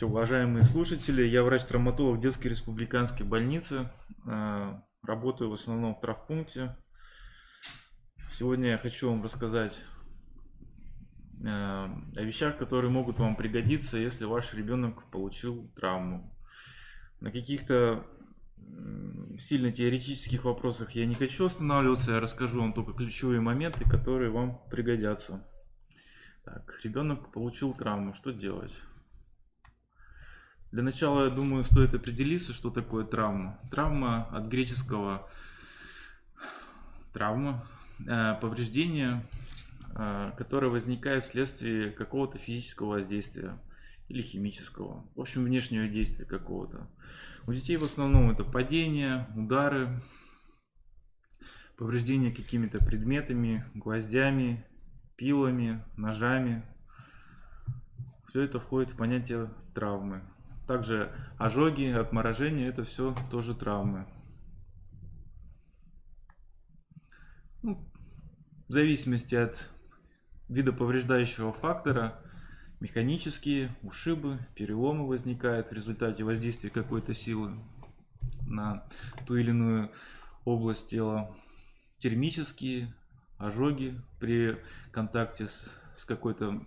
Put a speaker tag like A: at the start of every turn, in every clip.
A: Уважаемые слушатели, я врач-травматолог детской республиканской больницы. Работаю в основном в травмпункте. Сегодня я хочу вам рассказать о вещах, которые могут вам пригодиться, если ваш ребенок получил травму. На каких-то сильно теоретических вопросах я не хочу останавливаться, я расскажу вам только ключевые моменты, которые вам пригодятся. Так, ребенок получил травму, что делать? Для начала, я думаю, стоит определиться, что такое травма. Травма от греческого травма, повреждение, которое возникает вследствие какого-то физического воздействия или химического, в общем, внешнего действия какого-то. У детей в основном это падение, удары, повреждение какими-то предметами, гвоздями, пилами, ножами. Все это входит в понятие травмы. Также ожоги, отморожения, это все тоже травмы. В зависимости от вида повреждающего фактора, механические ушибы, переломы возникают в результате воздействия какой-то силы на ту или иную область тела, термические ожоги при контакте с какой-то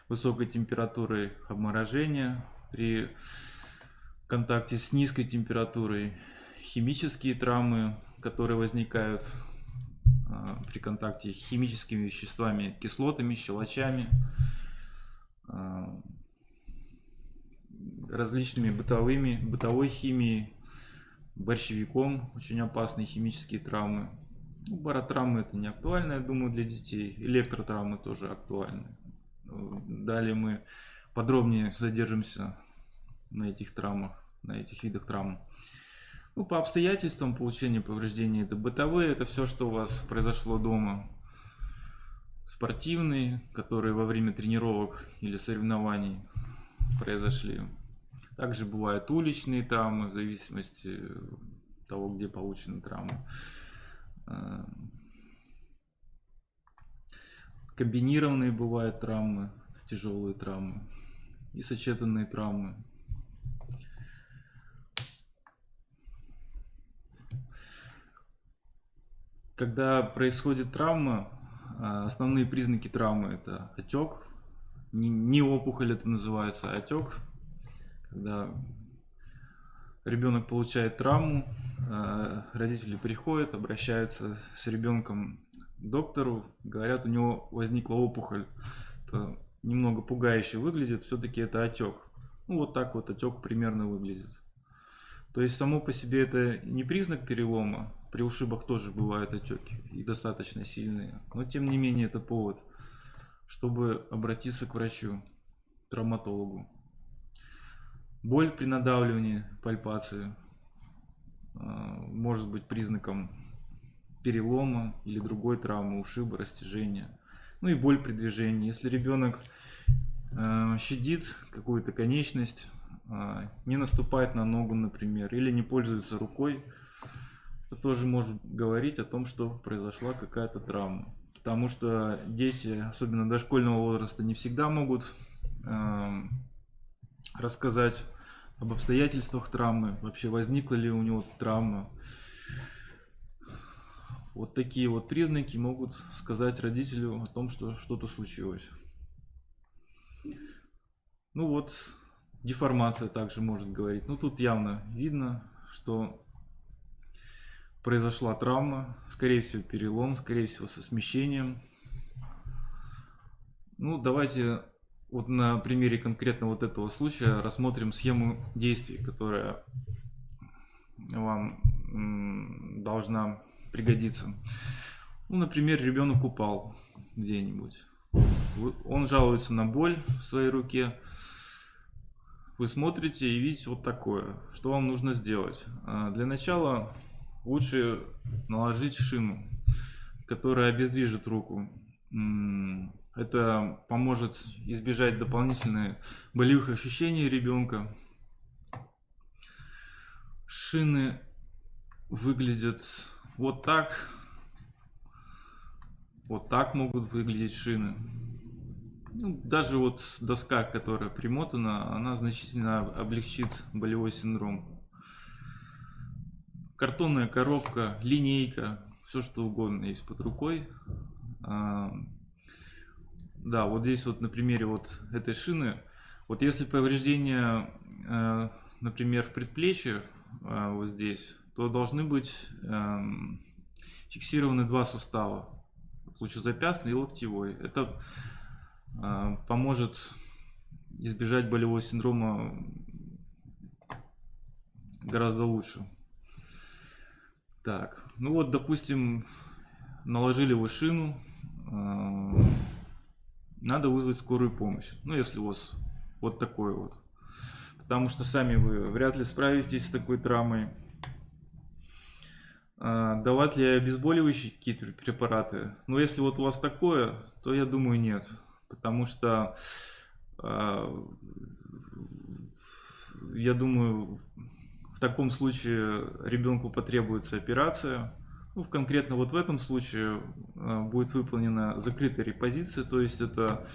A: высокой температурой, обморожения при контакте с низкой температурой, химические травмы, которые возникают при контакте с химическими веществами, кислотами, щелочами, различными бытовой химией, борщевиком, очень опасные химические травмы. Баротравмы это не актуально, я думаю, для детей. Электротравмы тоже актуальны. Далее мы подробнее задержимся на этих травмах, на этих видах травм. По обстоятельствам получения повреждений, это бытовые, это все, что у вас произошло дома. Спортивные, которые во время тренировок или соревнований произошли. Также бывают уличные травмы, в зависимости от того, где получена травма. Комбинированные бывают травмы, тяжелые травмы и сочетанные травмы. Когда происходит травма, основные признаки травмы это отек, не опухоль это называется, а отек. Когда ребенок получает травму, родители приходят, обращаются с ребенком к доктору, говорят, у него возникла опухоль. Это немного пугающе выглядит, все-таки это отек. Вот так вот отек примерно выглядит. То есть само по себе это не признак перелома, при ушибах тоже бывают отеки и достаточно сильные, но тем не менее это повод, чтобы обратиться к врачу, травматологу. Боль при надавливании, пальпации может быть признаком перелома или другой травмы, ушиба, растяжения. И боль при движении. Если ребенок щадит какую-то конечность, не наступает на ногу, например, или не пользуется рукой, это тоже может говорить о том, что произошла какая-то травма. Потому что дети, особенно дошкольного возраста, не всегда могут рассказать об обстоятельствах травмы, вообще возникла ли у него травма. Вот такие вот признаки могут сказать родителю о том, что что-то случилось. Деформация также может говорить. Тут явно видно, что произошла травма, скорее всего перелом, скорее всего со смещением. Давайте на примере конкретно вот этого случая рассмотрим схему действий, которая вам должна пригодиться. Например, ребенок упал где-нибудь. Он жалуется на боль в своей руке. Вы смотрите и видите вот такое. Что вам нужно сделать? Для начала лучше наложить шину, которая обездвижит руку. Это поможет избежать дополнительных болевых ощущений ребенка. Шины выглядят вот так. Вот так могут выглядеть шины. Ну, даже вот доска, которая примотана, она значительно облегчит болевой синдром. Картонная коробка, линейка, все что угодно есть под рукой. Да, вот здесь вот на примере вот этой шины, вот если повреждение, например, в предплечье, вот здесь, то должны быть фиксированы два сустава, лучезапястный и локтевой. Это поможет избежать болевого синдрома гораздо лучше. Так, ну вот, допустим, наложили вы шину, надо вызвать скорую помощь. Ну, если у вас вот такой вот. Потому что сами вы вряд ли справитесь с такой травмой. Давать ли обезболивающие какие-то препараты? Ну, если вот у вас такое, то я думаю нет. Потому что я думаю, в таком случае ребенку потребуется операция. Ну, конкретно вот в этом случае будет выполнена закрытая репозиция, то есть это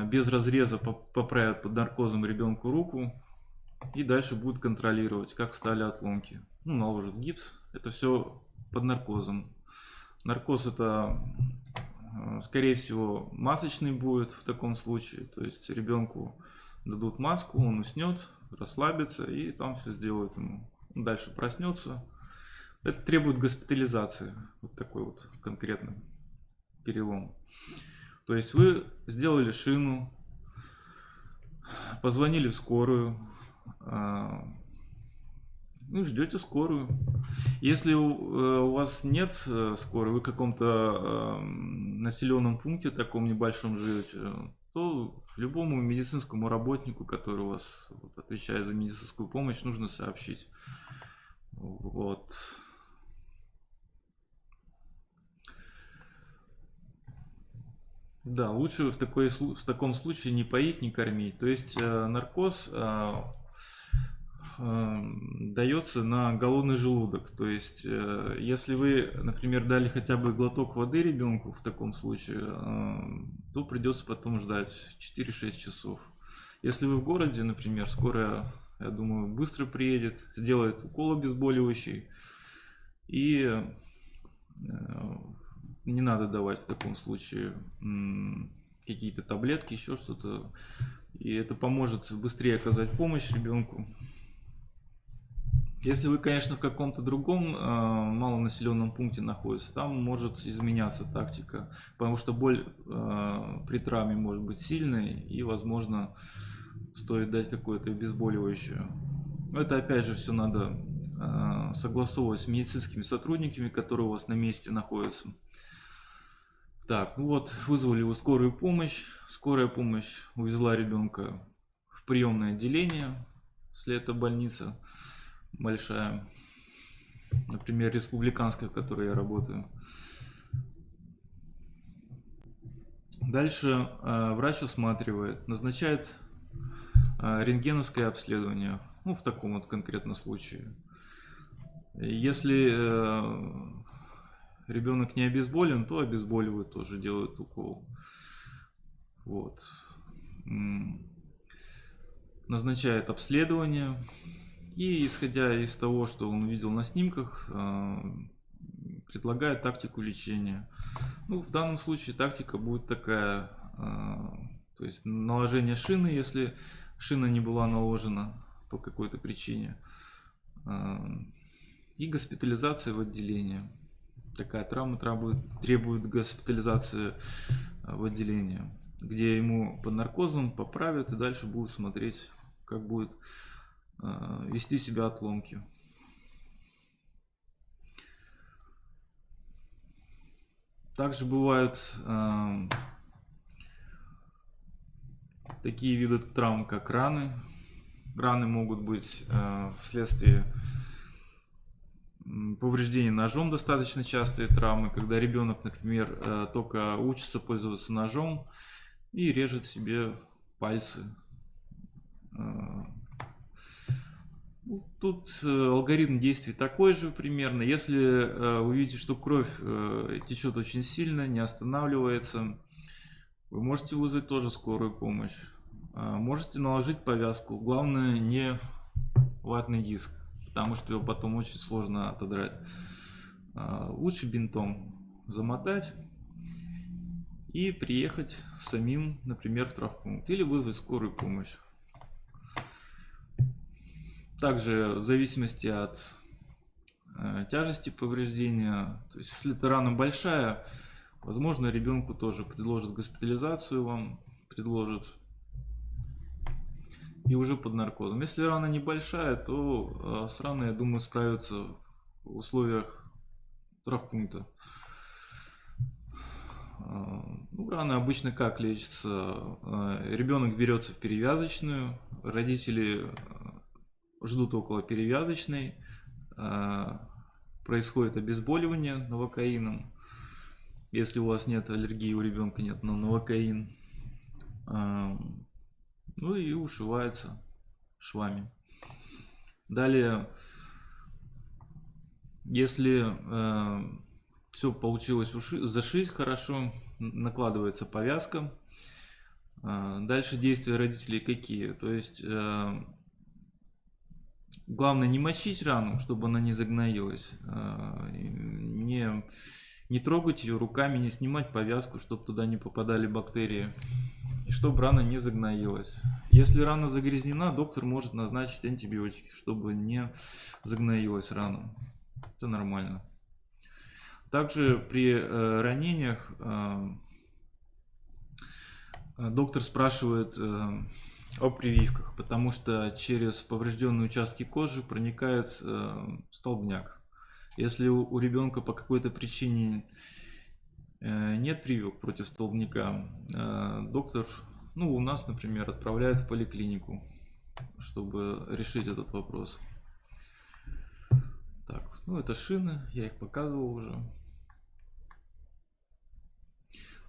A: без разреза поправят под наркозом ребенку руку и дальше будут контролировать, как встали отломки. Ну, наложат гипс, это все под наркозом. Наркоз это, скорее всего, масочный будет в таком случае, то есть ребенку дадут маску, он уснет, расслабится и там все сделают ему. Он дальше проснется. Это требует госпитализации, вот такой вот конкретный перелом. То есть вы сделали шину, позвонили в скорую, ну, ждете скорую. Если у вас нет скорой, вы в каком-то населенном пункте таком небольшом живете, то любому медицинскому работнику, который у вас отвечает за медицинскую помощь, нужно сообщить. Вот. Да, лучше в таком случае не поить, не кормить. То есть наркоз дается на голодный желудок. То есть если вы, например, дали хотя бы глоток воды ребенку в таком случае, то придется потом ждать 4-6 часов. Если вы в городе, например, скорая, я думаю, быстро приедет, сделает укол обезболивающий и не надо давать в таком случае какие-то таблетки, еще что-то. И это поможет быстрее оказать помощь ребенку. Если вы, конечно, в каком-то другом малонаселенном пункте находитесь, там может изменяться тактика, потому что боль при травме может быть сильной и, возможно, стоит дать какое-то обезболивающее. Но это, опять же, все надо согласовывать с медицинскими сотрудниками, которые у вас на месте находятся. Так, ну вот, вызвали вы скорую помощь. Скорая помощь увезла ребенка в приемное отделение, если это больница большая, например, республиканская, в которой я работаю. Дальше врач осматривает, назначает рентгеновское обследование, ну, в таком вот конкретном случае. Если ребенок не обезболен, то обезболивают, тоже делают укол. Вот. Назначает обследование. И, исходя из того, что он увидел на снимках, предлагает тактику лечения. Ну, в данном случае тактика будет такая, то есть наложение шины, если шина не была наложена по какой-то причине, и госпитализация в отделение. Такая травма требует госпитализации в отделение, где ему под наркозом поправят и дальше будут смотреть, как будет вести себя отломки. Также бывают такие виды травм, как раны. Раны могут быть вследствие повреждения ножом, достаточно частые травмы, когда ребенок, например, только учится пользоваться ножом и режет себе пальцы. Тут алгоритм действий такой же примерно. Если вы видите, что кровь течет очень сильно, не останавливается, Вы можете вызвать тоже скорую помощь. Можете наложить повязку. Главное не ватный диск, потому что его потом очень сложно отодрать. Лучше бинтом замотать и приехать самим, например, в травмпункт, или вызвать скорую помощь. Также в зависимости от тяжести повреждения, то есть если эта рана большая, возможно, ребенку тоже предложат госпитализацию, вам предложат, и уже под наркозом. Если рана небольшая, то с раной, я думаю, справятся в условиях травмпункта. Ну, рана обычно как лечится? Ребенок берется в перевязочную, родители ждут около перевязочной, происходит обезболивание новокаином, если у вас нет аллергии, у ребенка нет на новокаин, ну и ушивается швами. Далее, если все получилось зашить хорошо, накладывается повязка. Дальше действия родителей какие? То есть главное не мочить рану, чтобы она не загноилась, не трогать ее руками, не снимать повязку, чтобы туда не попадали бактерии, и чтобы рана не загноилась. Если рана загрязнена, доктор может назначить антибиотики, чтобы не загноилась рана. Это нормально. Также при ранениях доктор спрашивает о прививках, потому что через поврежденные участки кожи проникает столбняк. Если у ребенка по какой-то причине нет прививок против столбняка, доктор, ну у нас, например, отправляет в поликлинику, чтобы решить этот вопрос. Так, ну это шины, я их показывал уже.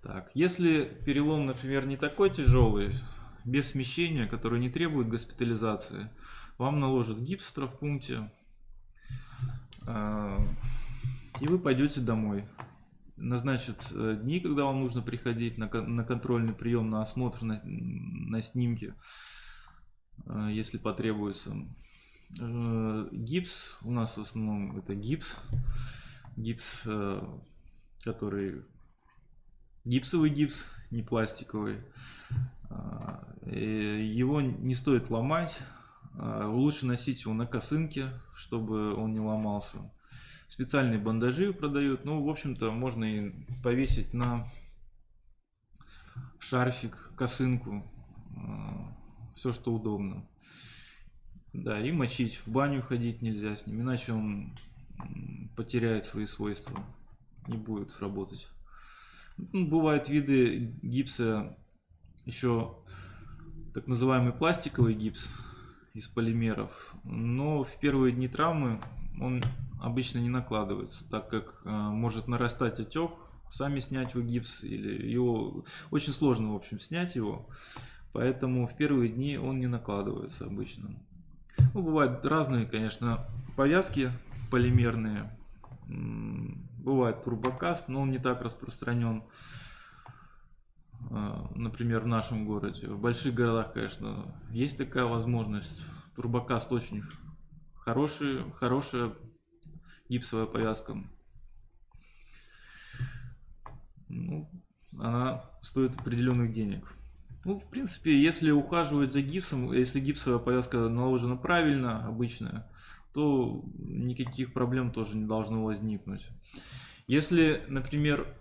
A: Так, если перелом, например, не такой тяжелый, без смещения, который не требует госпитализации, вам наложат гипс в травмпункте, и вы пойдете домой. Назначат дни, когда вам нужно приходить на контрольный прием, на осмотр, на снимки, если потребуется. Гипс у нас в основном это гипс, который гипсовый гипс, не пластиковый. Его не стоит ломать, лучше носить его на косынке, чтобы он не ломался. Специальные бандажи продают, ну, в общем-то, можно и повесить на шарфик, косынку, все, что удобно. Да, и мочить, в баню ходить нельзя с ним, иначе он потеряет свои свойства, не будет работать. Ну, бывают виды гипса, еще так называемый пластиковый гипс из полимеров, но в первые дни травмы он обычно не накладывается, так как может нарастать отек, сами снять вы гипс, или его очень сложно, в общем, снять его, поэтому в первые дни он не накладывается обычно. Ну, бывают разные, конечно, повязки полимерные, бывает турбокаст, но он не так распространен, например, в нашем городе. В больших городах, конечно, есть такая возможность. Турбокаст очень хорошая гипсовая повязка. Ну, она стоит определенных денег. Ну, в принципе, если ухаживать за гипсом, если гипсовая повязка наложена правильно, обычная, то никаких проблем тоже не должно возникнуть. Если, например,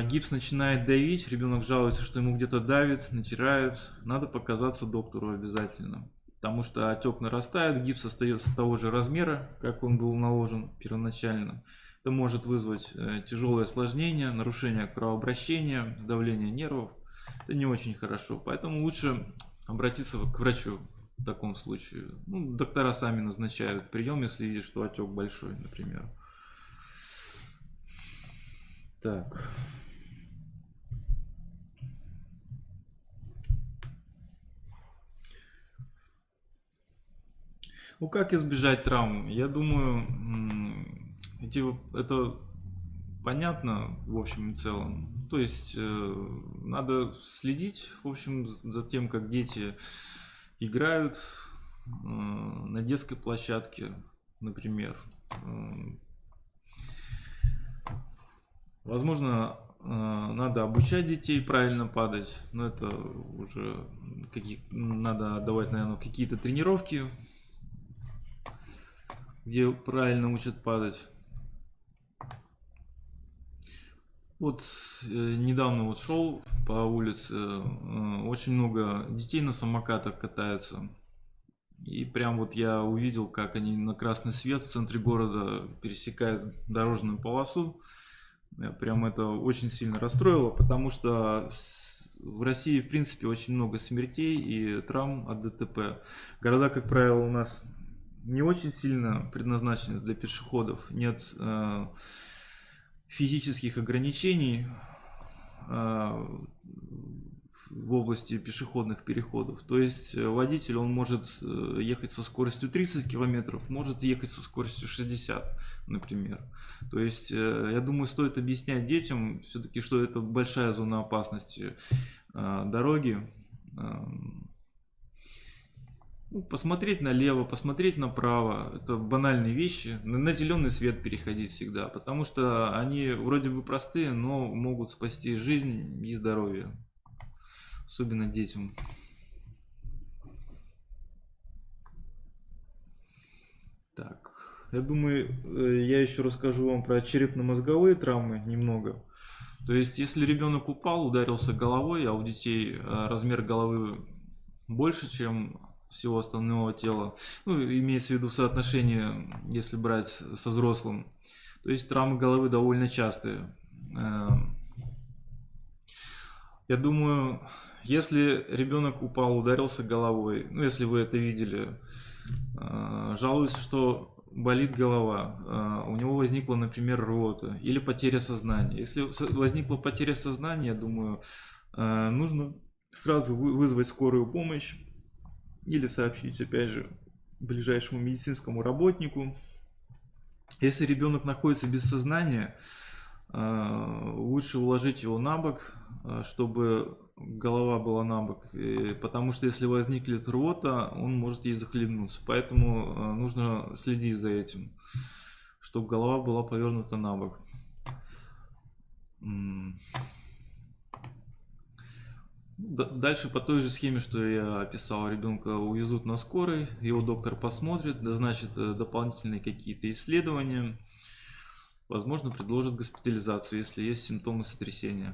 A: гипс начинает давить, ребенок жалуется, что ему где-то давит, натирает, надо показаться доктору обязательно. Потому что отек нарастает, гипс остается того же размера, как он был наложен первоначально. Это может вызвать тяжелое осложнение, нарушение кровообращения, сдавление нервов. Это не очень хорошо, поэтому лучше обратиться к врачу в таком случае. Ну, доктора сами назначают прием, если видят, что отек большой, например. Так. Ну, как избежать травм? Я думаю, это понятно в общем и целом. То есть надо следить, в общем, за тем, как дети играют на детской площадке, например. Возможно, надо обучать детей правильно падать, но это уже надо давать, наверное, какие-то тренировки, где правильно учат падать. Вот недавно вот шел по улице, очень много детей на самокатах катаются. И прям вот я увидел, как они на красный свет в центре города пересекают дорожную полосу. Прям это очень сильно расстроило, потому что в России, в принципе, очень много смертей и травм от ДТП. Города, как правило, у нас не очень сильно предназначены для пешеходов. Нет физических ограничений в области пешеходных переходов. То есть водитель, он может ехать со скоростью 30 километров, может ехать со скоростью 60, например. То есть я думаю, стоит объяснять детям все-таки, что это большая зона опасности дороги. Посмотреть налево, посмотреть направо, это банальные вещи. На зеленый свет переходить всегда, потому что они вроде бы простые, но могут спасти жизнь и здоровье, особенно детям. Так, я думаю, я еще расскажу вам про черепно-мозговые травмы немного. То есть, если ребенок упал, ударился головой, а у детей размер головы больше, чем всего остального тела, ну, имеется в виду соотношение, если брать со взрослым, то есть травмы головы довольно частые. Я думаю, если ребенок упал, ударился головой, ну, если вы это видели, жалуется, что болит голова, у него возникла, например, рвота или потеря сознания. Если возникла потеря сознания, я думаю, нужно сразу вызвать скорую помощь или сообщить, опять же, ближайшему медицинскому работнику. Если ребенок находится без сознания, лучше уложить его на бок, чтобы голова была на бок, потому что если возникнет рвота, он может ей захлебнуться. Поэтому нужно следить за этим, чтобы голова была повернута на бок. Дальше по той же схеме, что я описал, ребенка увезут на скорой, его доктор посмотрит, назначит дополнительные какие-то исследования, возможно, предложит госпитализацию, если есть симптомы сотрясения.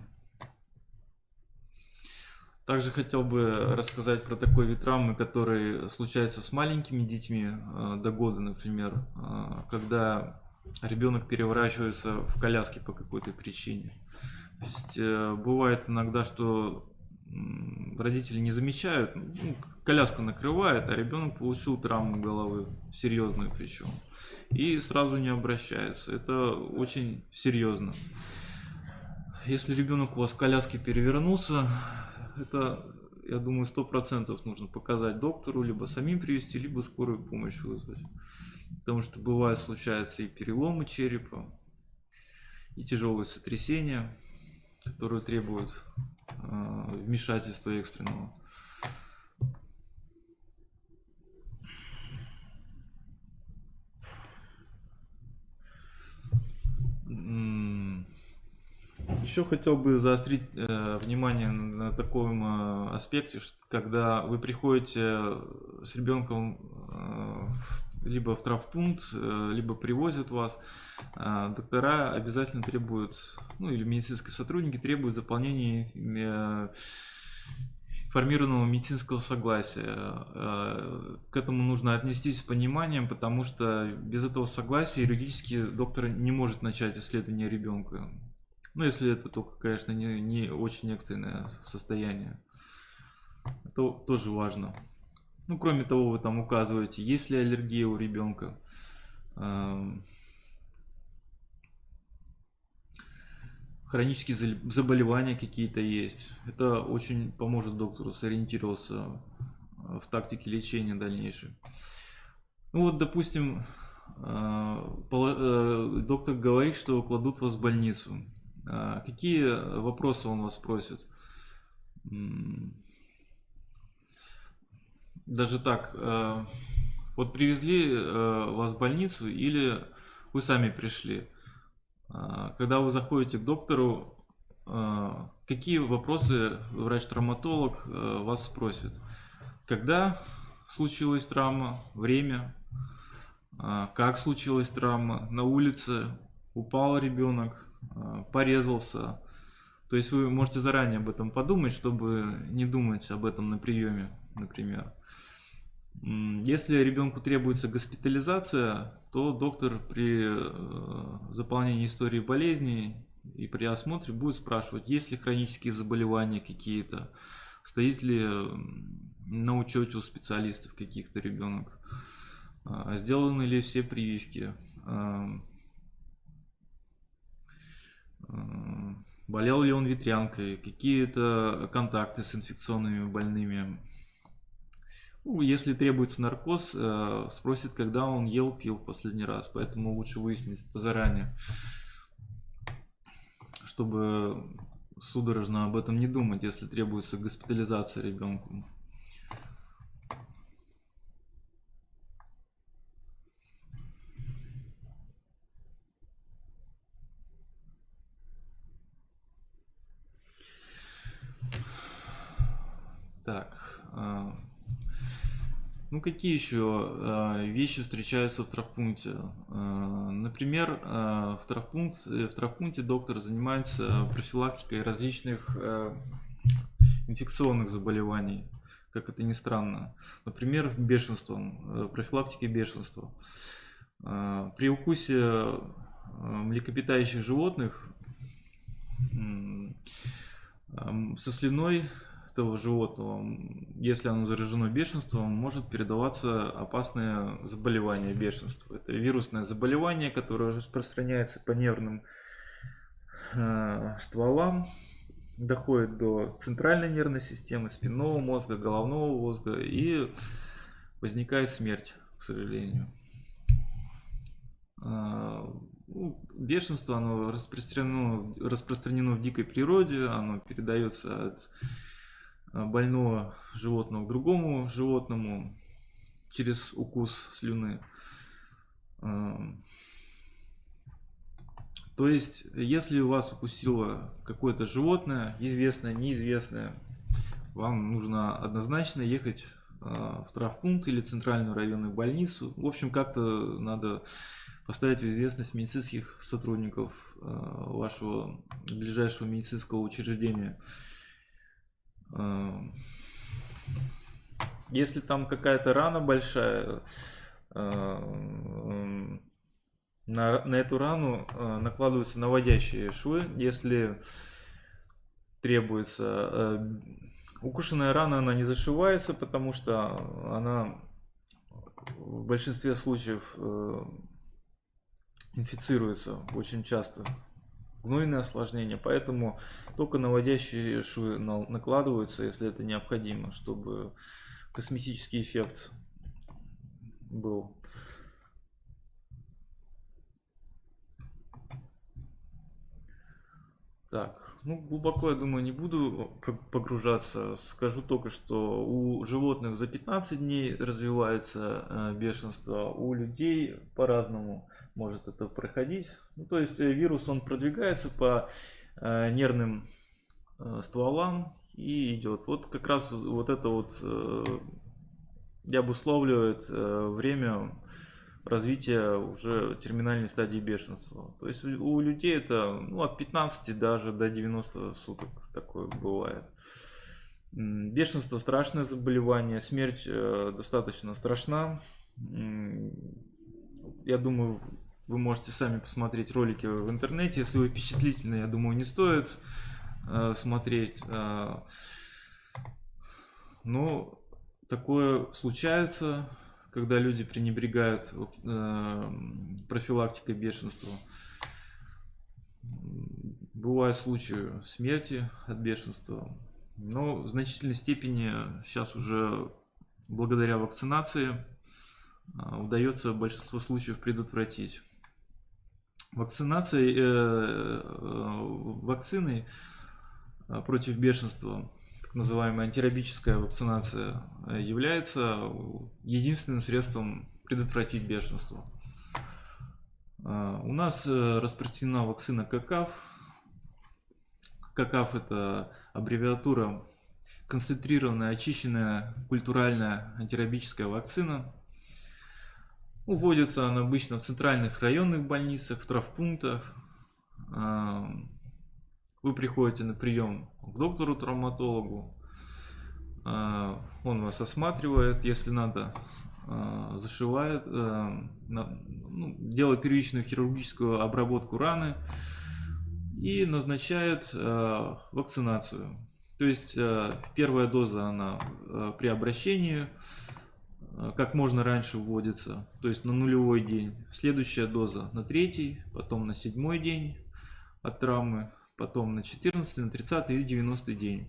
A: Также хотел бы рассказать про такой вид травмы, который случается с маленькими детьми до года, например, когда ребенок переворачивается в коляске по какой-то причине. То есть бывает иногда, что родители не замечают, коляска накрывает, а ребенок получил травму головы, серьезную причем, и сразу не обращается. Это очень серьезно. Если ребенок у вас в коляске перевернулся, это, я думаю, 100% нужно показать доктору, либо самим привезти, либо скорую помощь вызвать. Потому что бывает, случаются и переломы черепа, и тяжелые сотрясения, которые требуют вмешательства экстренного. Еще хотел бы заострить внимание на таком аспекте, что когда вы приходите с ребенком либо в травмпункт, либо привозят вас, доктора обязательно требуют, ну или медицинские сотрудники требуют заполнения информированного медицинского согласия. К этому нужно отнестись с пониманием, потому что без этого согласия юридически доктор не может начать исследование ребенка. Ну, если это только, конечно, не очень экстренное состояние. Это тоже важно. Ну, кроме того, вы там указываете, есть ли аллергия у ребенка. Хронические заболевания какие-то есть. Это очень поможет доктору сориентироваться в тактике лечения дальнейшей. Ну вот, допустим, доктор говорит, что кладут вас в больницу. Какие вопросы он вас спросит? Даже так, вот привезли вас в больницу или вы сами пришли? Когда вы заходите к доктору, какие вопросы врач-травматолог вас спросит? Когда случилась травма, время, как случилась травма, на улице, упал ребенок, порезался. То есть вы можете заранее об этом подумать, чтобы не думать об этом на приеме, например. Если ребенку требуется госпитализация, то доктор при заполнении истории болезни и при осмотре будет спрашивать, есть ли хронические заболевания какие-то, стоит ли на учете у специалистов каких-то ребенок, сделаны ли все прививки, болел ли он ветрянкой, какие-то контакты с инфекционными больными. Ну, если требуется наркоз, спросит, когда он ел, пил в последний раз. Поэтому лучше выяснить это заранее, чтобы судорожно об этом не думать, если требуется госпитализация ребенку. Так, ну какие еще вещи встречаются в травмпункте? Например, в травмпункте доктор занимается профилактикой различных инфекционных заболеваний, как это ни странно. Например, бешенством, профилактикой бешенства. При укусе млекопитающих животных со слюной этого животного, если оно заражено бешенством, может передаваться опасное заболевание бешенства. Это вирусное заболевание, которое распространяется по нервным стволам, доходит до центральной нервной системы, спинного мозга, головного мозга, и возникает смерть, к сожалению. Бешенство, оно распространено в дикой природе, оно передается от больного животного к другому животному через укус слюны. То есть, если вас укусило какое-то животное, известное, неизвестное, вам нужно однозначно ехать в травмпункт или центральную районную больницу. В общем, как-то надо поставить в известность медицинских сотрудников вашего ближайшего медицинского учреждения. Если там какая-то рана большая, на эту рану накладываются наводящие швы. Если требуется, укушенная рана, она не зашивается, потому что она в большинстве случаев инфицируется очень часто, гнойные осложнения, поэтому только наводящие швы накладываются, если это необходимо, чтобы косметический эффект был. Так, ну глубоко, я думаю, не буду погружаться. Скажу только, что у животных за 15 дней развивается бешенство, у людей по-разному может это проходить. Ну, то есть вирус, он продвигается по нервным стволам и идет. Вот как раз вот это вот и обусловливает время развития уже терминальной стадии бешенства. То есть у людей это от 15 даже до 90 суток такое бывает. Бешенство страшное заболевание, смерть достаточно страшна. Я думаю, вы можете сами посмотреть ролики в интернете. Если вы впечатлительны, я думаю, не стоит смотреть. Но такое случается, когда люди пренебрегают профилактикой бешенства. Бывают случаи смерти от бешенства, но в значительной степени сейчас уже благодаря вакцинации удается в большинстве случаев предотвратить. Вакциной против бешенства, так называемая антирабическая вакцинация, является единственным средством предотвратить бешенство. У нас распространена вакцина ККАФ. ККАФ — это аббревиатура концентрированная, очищенная культуральная антирабическая вакцина. Вводится она обычно в центральных районных больницах, в травмпунктах. Вы приходите на прием к доктору-травматологу, он вас осматривает, если надо, зашивает, делает первичную хирургическую обработку раны и назначает вакцинацию. То есть первая доза, она при обращении как можно раньше вводится, то есть на 0-й день. Следующая доза на 3-й, потом на 7-й день от травмы, потом на 14-й, на 30-й и 90-й день.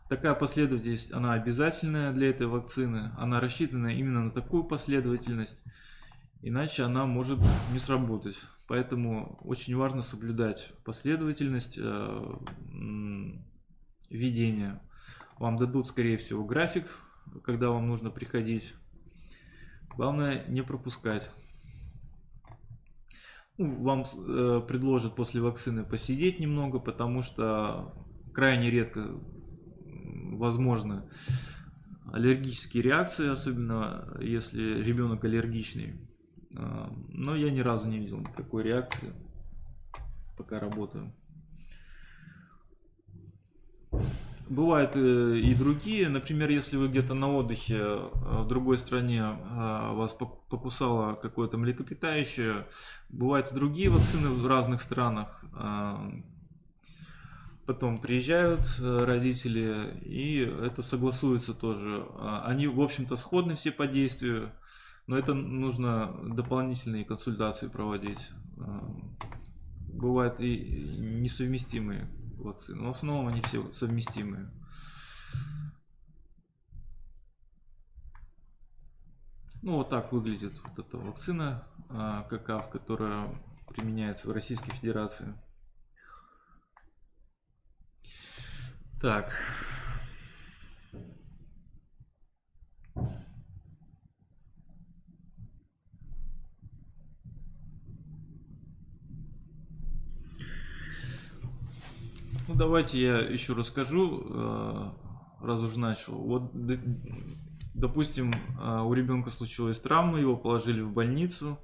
A: Такая последовательность, она обязательная для этой вакцины, она рассчитана именно на такую последовательность, иначе она может не сработать. Поэтому очень важно соблюдать последовательность введения. Вам дадут, скорее всего, график, когда вам нужно приходить. Главное не пропускать. Вам предложат после вакцины посидеть немного, потому что крайне редко возможны аллергические реакции, особенно если ребенок аллергичный. Но я ни разу не видел никакой реакции, пока работаю. Бывают и другие, например, если вы где-то на отдыхе в другой стране, вас покусало какое-то млекопитающее, бывают и другие вакцины в разных странах. Потом приезжают родители, и это согласуется тоже. Они, в общем-то, сходны все по действию, но это нужно дополнительные консультации проводить. Бывают и несовместимые вакцины, но в основном они все совместимые. Вот так выглядит вот эта вакцина ККАФ, которая применяется в Российской Федерации. Так. Давайте я еще расскажу, раз уже начал. Вот, допустим, у ребенка случилась травма, его положили в больницу.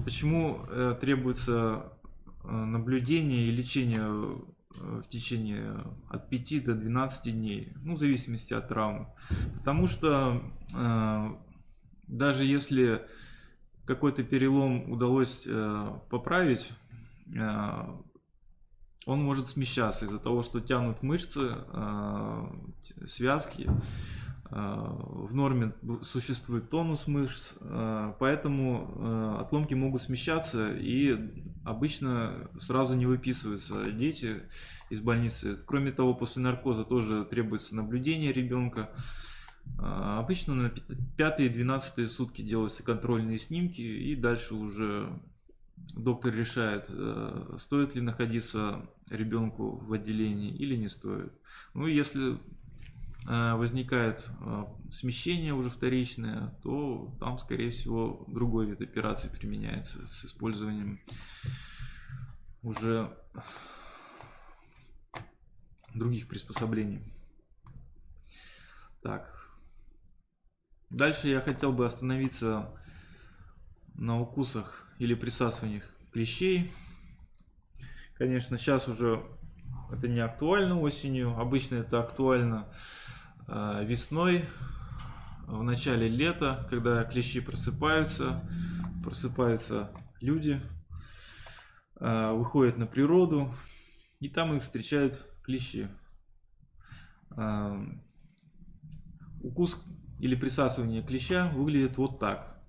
A: Почему требуется наблюдение и лечение в течение от 5 до 12 дней, в зависимости от травмы? Потому что даже если какой-то перелом удалось поправить, он может смещаться из-за того, что тянут мышцы, связки. В норме существует тонус мышц, поэтому отломки могут смещаться, и обычно сразу не выписываются дети из больницы. Кроме того, после наркоза тоже требуется наблюдение ребенка. Обычно на 5-е и 12-е сутки делаются контрольные снимки, и дальше уже доктор решает, стоит ли находиться ребенку в отделении или не стоит. Если возникает смещение уже вторичное, то там, скорее всего, другой вид операции применяется с использованием уже других приспособлений. Так. Дальше я хотел бы остановиться на укусах или присасываниях клещей. Конечно, сейчас уже это не актуально осенью, обычно это актуально весной, в начале лета, когда клещи просыпаются люди, выходят на природу, и там их встречают клещи. Укус или присасывание клеща выглядит вот так.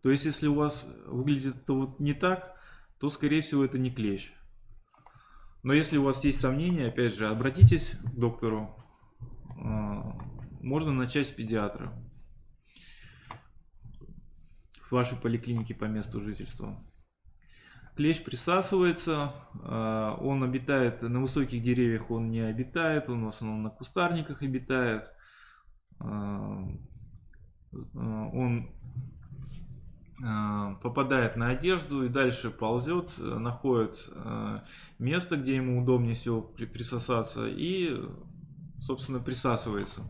A: То есть, если у вас выглядит это вот не так, то, скорее всего, это не клещ. Но если у вас есть сомнения, опять же, обратитесь к доктору. Можно начать с педиатра. в вашей поликлинике по месту жительства. Клещ присасывается, он обитает на высоких деревьях, он не обитает, он в основном на кустарниках обитает. Он попадает на одежду и дальше ползет, находит место, где ему удобнее всего присосаться, и, собственно, присасывается.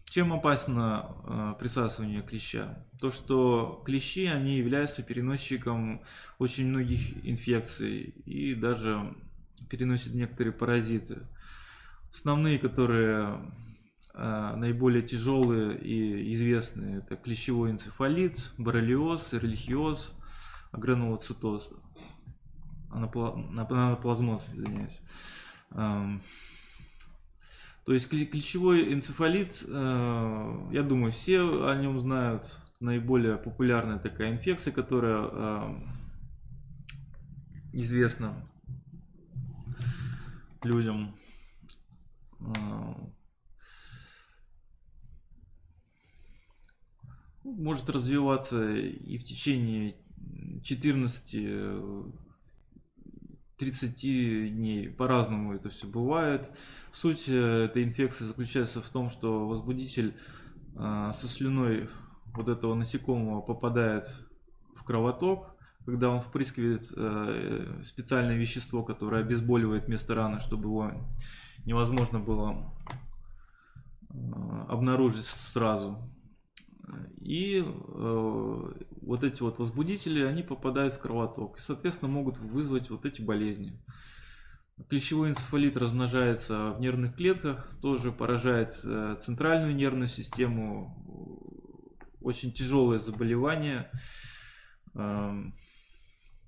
A: Чем опасно присасывание клеща? То, что клещи, они являются переносчиком очень многих инфекций и даже переносят некоторые паразиты. Основные, которые наиболее тяжелые и известные, это клещевой энцефалит, боррелиоз, эhrlichiоз, агранулоцитоз, анаплазмоз, извиняюсь. То есть клещевой энцефалит, я думаю, все о нем знают. Наиболее популярная такая инфекция, которая известна людям. Может развиваться и в течение 14-30 дней. По-разному это все бывает. Суть этой инфекции заключается в том, что возбудитель со слюной вот этого насекомого попадает в кровоток, когда он впрыскивает специальное вещество, которое обезболивает место раны, чтобы его невозможно было обнаружить сразу. И вот эти вот возбудители, они попадают в кровоток и, соответственно, могут вызвать вот эти болезни. Клещевой энцефалит размножается в нервных клетках, тоже поражает центральную нервную систему. Очень тяжелое заболевание,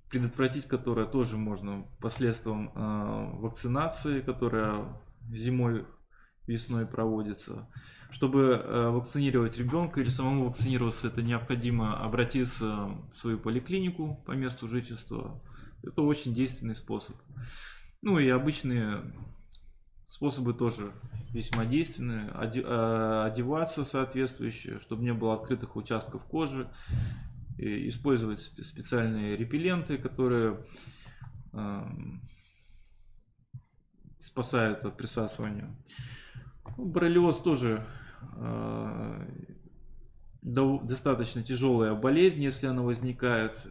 A: предотвратить которое тоже можно посредством вакцинации, которая зимой, весной проводится. Чтобы вакцинировать ребенка или самому вакцинироваться, это необходимо обратиться в свою поликлинику по месту жительства. Это очень действенный способ. Ну и обычные способы тоже весьма действенные. Одеваться соответствующе, чтобы не было открытых участков кожи. И использовать специальные репелленты, которые спасают от присасывания. Боррелиоз тоже достаточно тяжелая болезнь, если она возникает.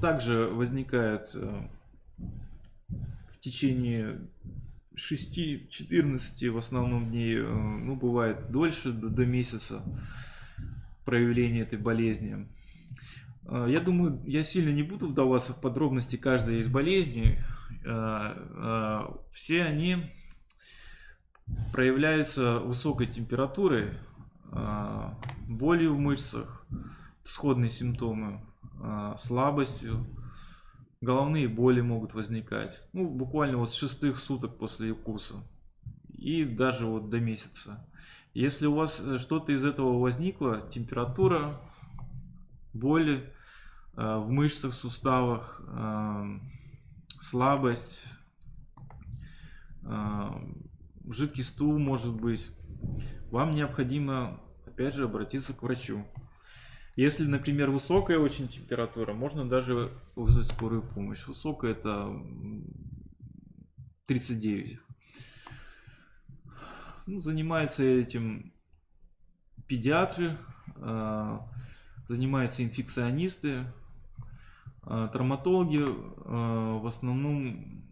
A: Также возникает в течение 6-14 в основном дней, ну бывает дольше, до месяца проявления этой болезни. Я думаю, я сильно не буду вдаваться в подробности каждой из болезней. Все они проявляются высокой температурой, болью в мышцах, сходные симптомы, слабостью, головные боли могут возникать, ну, буквально вот с 6 суток после укуса и даже вот до месяца. Если у вас что-то из этого возникло, температура, боли в мышцах, суставах, слабость, жидкий стул может быть, вам необходимо опять же обратиться к врачу. Если, например, высокая очень температура, можно даже вызвать скорую помощь. Высокая — это 39. Ну, занимаются этим педиатры, занимаются инфекционисты, травматологи в основном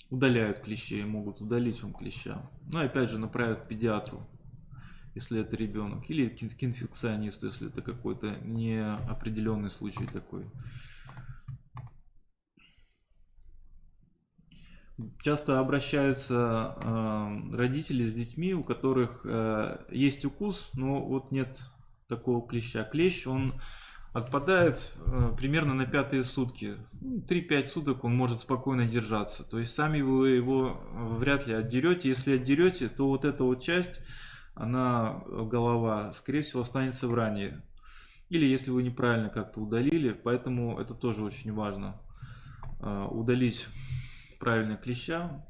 A: удаляют клещей, могут удалить вам клеща. Но опять же направят к педиатру, если это ребенок, или к инфекционисту, если это какой-то неопределенный случай такой. Часто обращаются родители с детьми, у которых есть укус, но вот нет такого клеща. Клещ, он отпадает примерно на 5-е сутки. 3-5 суток он может спокойно держаться. То есть сами вы его вряд ли отдерете. Если отдерете, то вот эта вот часть, она, голова, скорее всего, останется в ране. Или если вы неправильно как-то удалили. Поэтому это тоже очень важно. Удалить правильно клеща,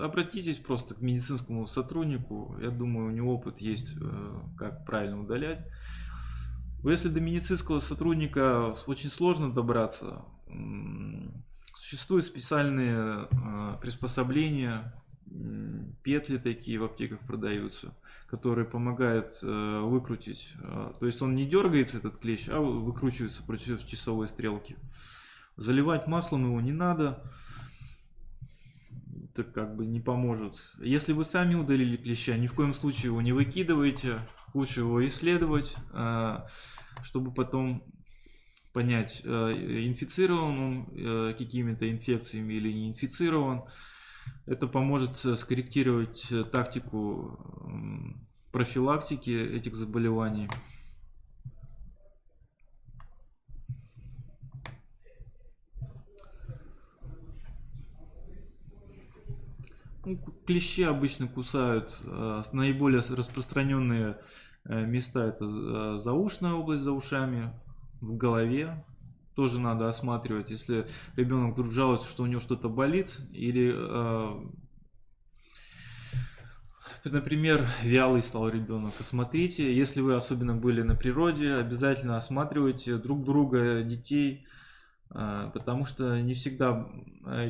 A: обратитесь просто к медицинскому сотруднику. Я думаю, у него опыт есть, как правильно удалять. Если до медицинского сотрудника очень сложно добраться, существуют специальные приспособления, петли такие в аптеках продаются, которые помогают выкрутить. То есть он не дергается, этот клещ, а выкручивается против часовой стрелки. Заливать маслом его не надо, это как бы не поможет. Если вы сами удалили клеща, ни в коем случае его не выкидывайте, лучше его исследовать, чтобы потом понять, инфицирован он какими-то инфекциями или не инфицирован. Это поможет скорректировать тактику профилактики этих заболеваний. Клещи обычно кусают, наиболее распространенные места это заушная область, за ушами, в голове. Тоже надо осматривать, если ребенок вдруг жалуется, что у него что-то болит, или, например, вялый стал ребенок. Осмотрите, если вы особенно были на природе, обязательно осматривайте друг друга, детей, потому что не всегда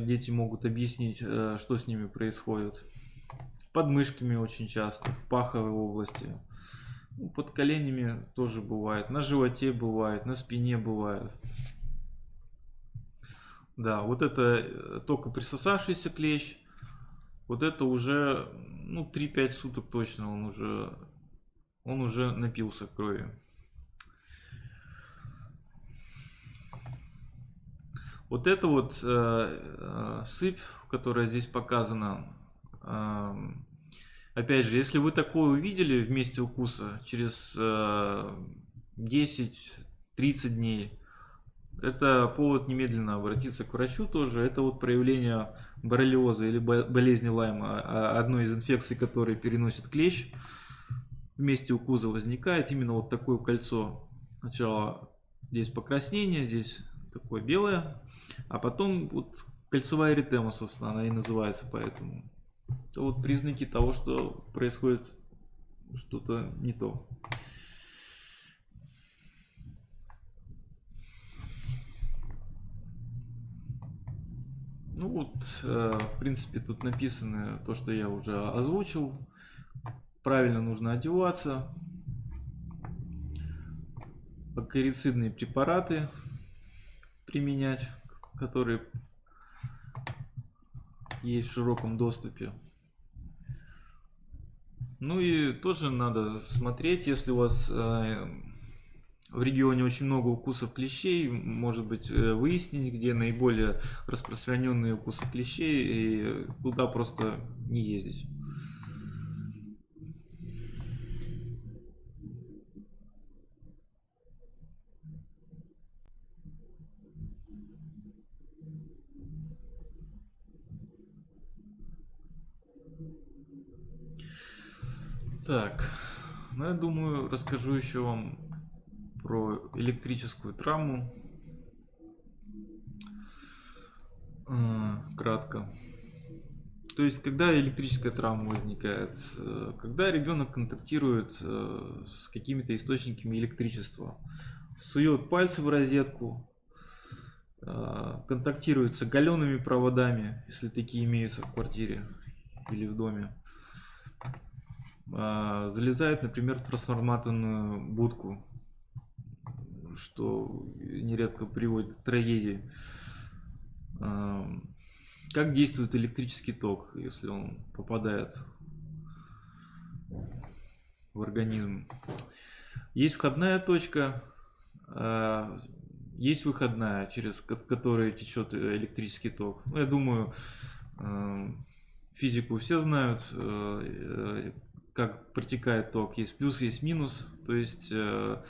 A: дети могут объяснить, что с ними происходит. Под мышками очень часто, в паховой области. Под коленями тоже бывает, на животе бывает, на спине бывает. Да, вот это только присосавшийся клещ. Вот это уже 3-5 суток точно он уже напился крови. Вот это вот сыпь, которая здесь показана. Опять же, если вы такое увидели в месте укуса через 10-30 дней, это повод немедленно обратиться к врачу тоже. Это вот проявление боррелиоза или болезни Лайма, одной из инфекций, которые переносит клещ. В месте укуса возникает именно вот такое кольцо. Сначала здесь покраснение, здесь такое белое, а потом вот кольцевая эритема, собственно, она и называется поэтому. Это вот признаки того, что происходит что-то не то. В принципе, тут написано то, что я уже озвучил. Правильно нужно одеваться. Бактерицидные препараты применять, которые есть в широком доступе. И тоже надо смотреть, если у вас в регионе очень много укусов клещей, может быть, выяснить, где наиболее распространенные укусы клещей, и туда просто не ездить. Так, я думаю, расскажу еще вам про электрическую травму. Кратко. То есть, когда электрическая травма возникает? Когда ребенок контактирует с какими-то источниками электричества. Сует пальцы в розетку, контактирует с оголенными проводами, если такие имеются в квартире или в доме. Залезает, например, в трансформаторную будку, что нередко приводит к трагедии. Как действует электрический ток, если он попадает в организм? Есть входная точка, есть выходная, через которую течет электрический ток. Я думаю, физику все знают, как протекает ток. Есть плюс, есть минус. То есть в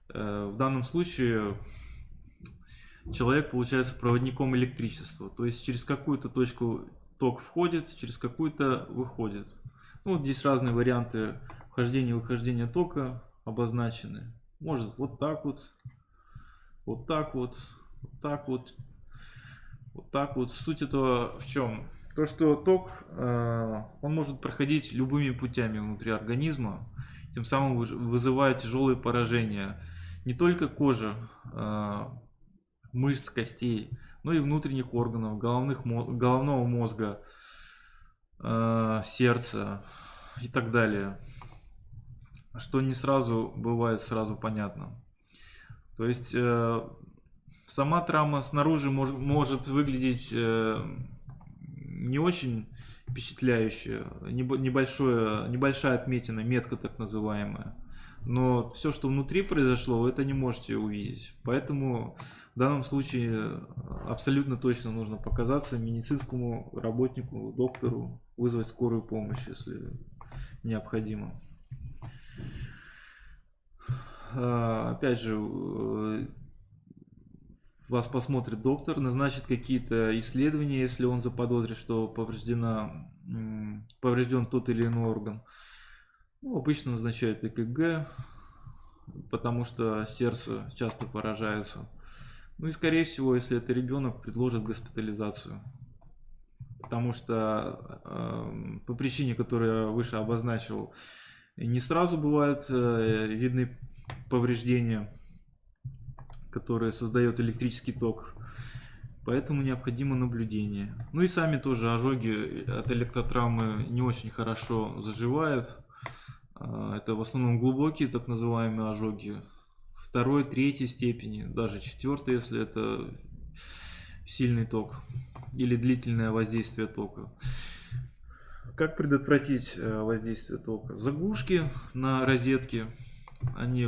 A: данном случае человек получается проводником электричества. То есть через какую-то точку ток входит, через какую-то выходит. Здесь разные варианты вхождения и выхождения тока обозначены. Может вот так вот, вот так вот, вот так вот. Вот так вот. Суть этого в чем? То, что ток, он может проходить любыми путями внутри организма, тем самым вызывая тяжелые поражения не только кожи, мышц, костей, но и внутренних органов, головного мозга, сердца и так далее. Что не сразу бывает сразу понятно. То есть сама травма снаружи может выглядеть не очень впечатляющая, небольшая отметина, метка так называемая. Но все, что внутри произошло, вы это не можете увидеть. Поэтому в данном случае абсолютно точно нужно показаться медицинскому работнику, доктору, вызвать скорую помощь, если необходимо. Опять же, вас посмотрит доктор, назначит какие-то исследования, если он заподозрит, что поврежден тот или иной орган. Ну, обычно назначают ЭКГ, потому что сердце часто поражается. Ну и скорее всего, если это ребенок, предложат госпитализацию. Потому что по причине, которую я выше обозначил, не сразу бывают видны повреждения, которые создает электрический ток. Поэтому необходимо наблюдение. Ну и сами тоже ожоги от электротравмы не очень хорошо заживают. Это в основном глубокие так называемые ожоги. Второй, третьей степени, даже четвертой, если это сильный ток или длительное воздействие тока. Как предотвратить воздействие тока? Заглушки на розетке, они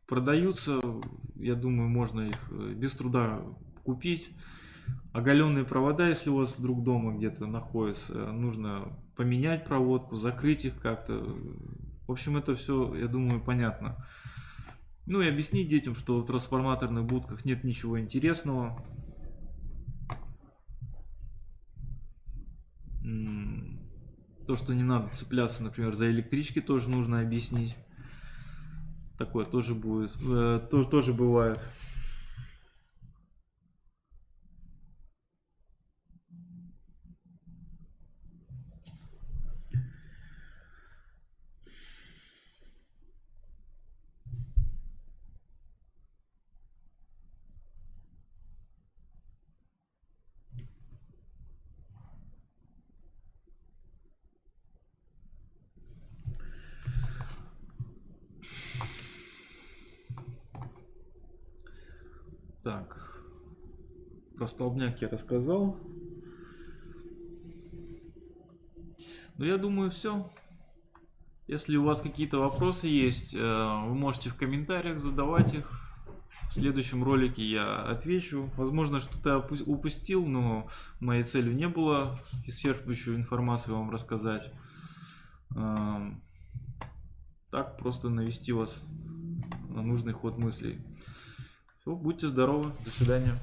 A: продаются, я думаю, можно их без труда купить. Оголенные провода, если у вас вдруг дома где-то находится, нужно поменять проводку, закрыть их как-то. В общем, это все, я думаю, понятно. Ну и объяснить детям, что в трансформаторных будках нет ничего интересного. То, что не надо цепляться, например, за электрички, тоже нужно объяснить. Такое тоже будет, тоже бывает. Так, про столбняк я рассказал. Ну, я думаю, все. Если у вас какие-то вопросы есть, вы можете в комментариях задавать их. В следующем ролике я отвечу. Возможно, что-то упустил, но моей целью не было исчерпывающую информацию вам рассказать. Так, просто навести вас на нужный ход мыслей. Все, будьте здоровы, до свидания.